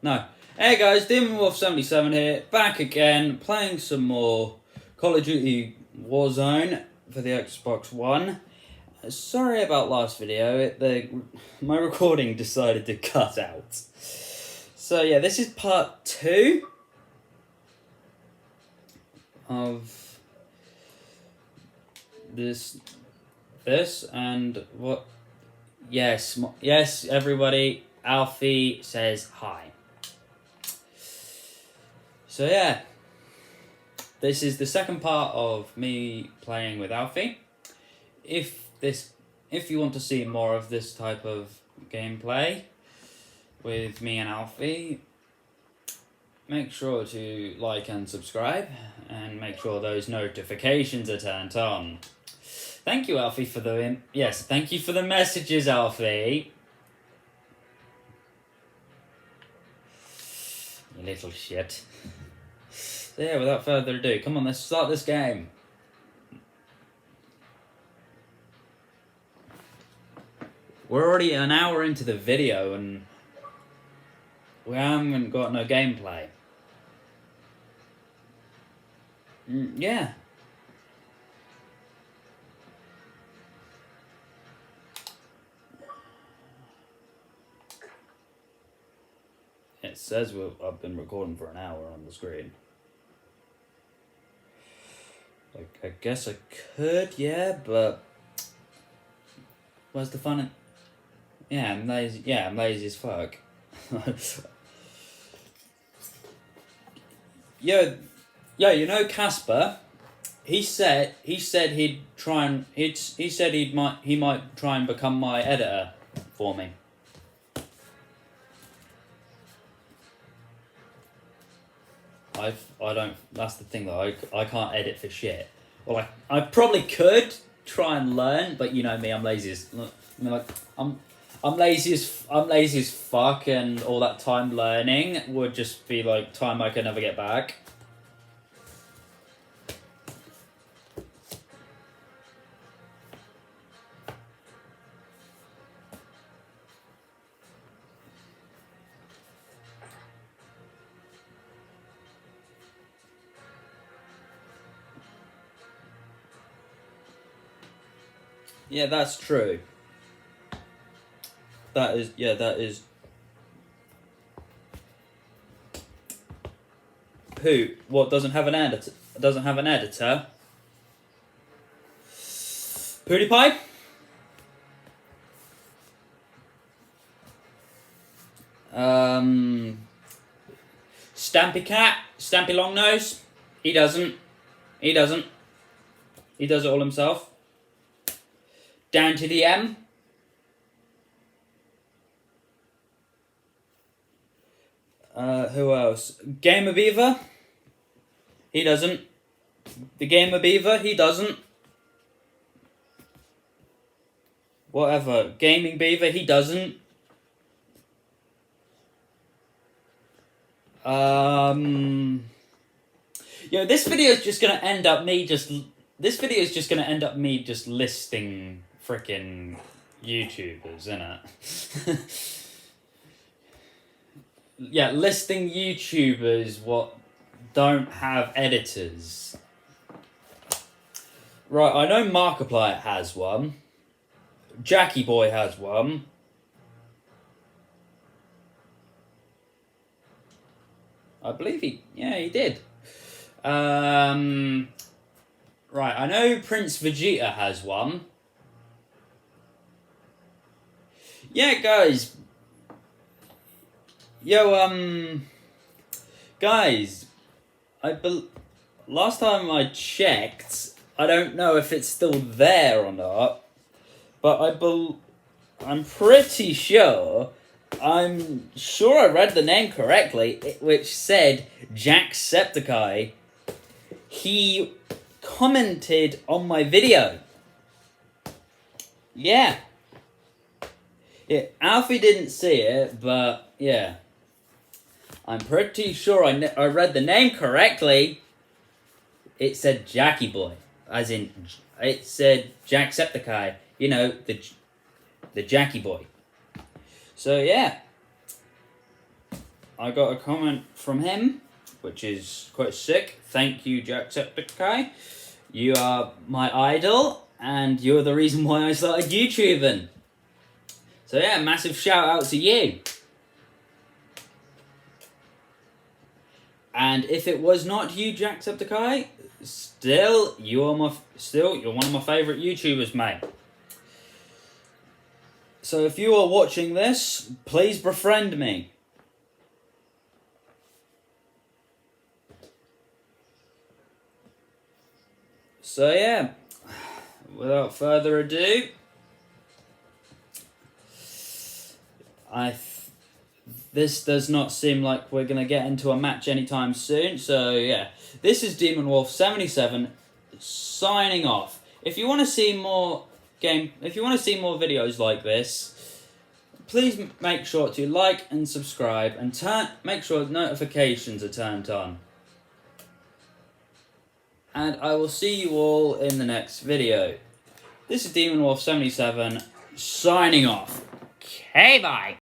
No. Hey guys, DemonWolf77 here, back again, playing some more Call of Duty Warzone for the Xbox One. Sorry about last video, my recording decided to cut out. So yeah, this is part 2 of this and what? Yes, everybody, ailfe says hi. So yeah, this is the second part of me playing with ailfe. If you want to see more of this type of gameplay with me and ailfe, make sure to like and subscribe, and make sure those notifications are turned on. Thank you, ailfe, for the thank you for the messages, ailfe. You little shit. So yeah, without further ado, come on, let's start this game. We're already an hour into the video and we haven't got no gameplay. Yeah. It says I've been recording for an hour on the screen. Like, I guess I could, yeah, but where's the fun in... Yeah, I'm lazy. Yeah, I'm lazy as fuck. Yo, you know Casper? He said he'd try and he said he might try and become my editor for me. I don't. That's the thing though. I can't edit for shit. Well, I probably could try and learn, but you know me. I'm lazy as. I mean, I'm lazy as fuck, and all that time learning would just be like time I could never get back. Yeah, that's true. That is. Who? What doesn't have an editor? Doesn't have an editor? PewDiePie? Stampy Cat? Stampy Longnose? He doesn't. He does it all himself. Down to the M. Who else? Gamer Beaver? He doesn't. The Gamer Beaver? He doesn't. Whatever. Gaming Beaver? He doesn't. This video is just gonna end up me just. This video is just gonna end up me just listing frickin' YouTubers, innit? Yeah, listing YouTubers what don't have editors. Right, I know Markiplier has one. Jackie Boy has one. I believe he did. Right, I know Prince Vegeta has one. Yeah, guys. Yo, guys, last time I checked, I don't know if it's still there or not, but I'm pretty sure, I'm sure I read the name correctly, which said Jacksepticeye. He commented on my video. Yeah. Yeah, ailfe didn't see it, but yeah. I'm pretty sure I read the name correctly. It said Jackie Boy, as in, it said Jacksepticeye. You know, the Jackie Boy. So yeah. I got a comment from him, which is quite sick. Thank you, Jacksepticeye. You are my idol, and you're the reason why I started YouTubing. So yeah, massive shout out to you. And if it was not you, Jacksepticeye, still you're one of my favourite YouTubers, mate. So if you are watching this, please befriend me. So yeah, without further ado, this does not seem like we're gonna get into a match anytime soon. So yeah, this is Demon Wolf 77 signing off. If you want to see more videos like this, please make sure to like and subscribe and make sure notifications are turned on. And I will see you all in the next video. This is Demon Wolf 77 signing off. Okay, bye.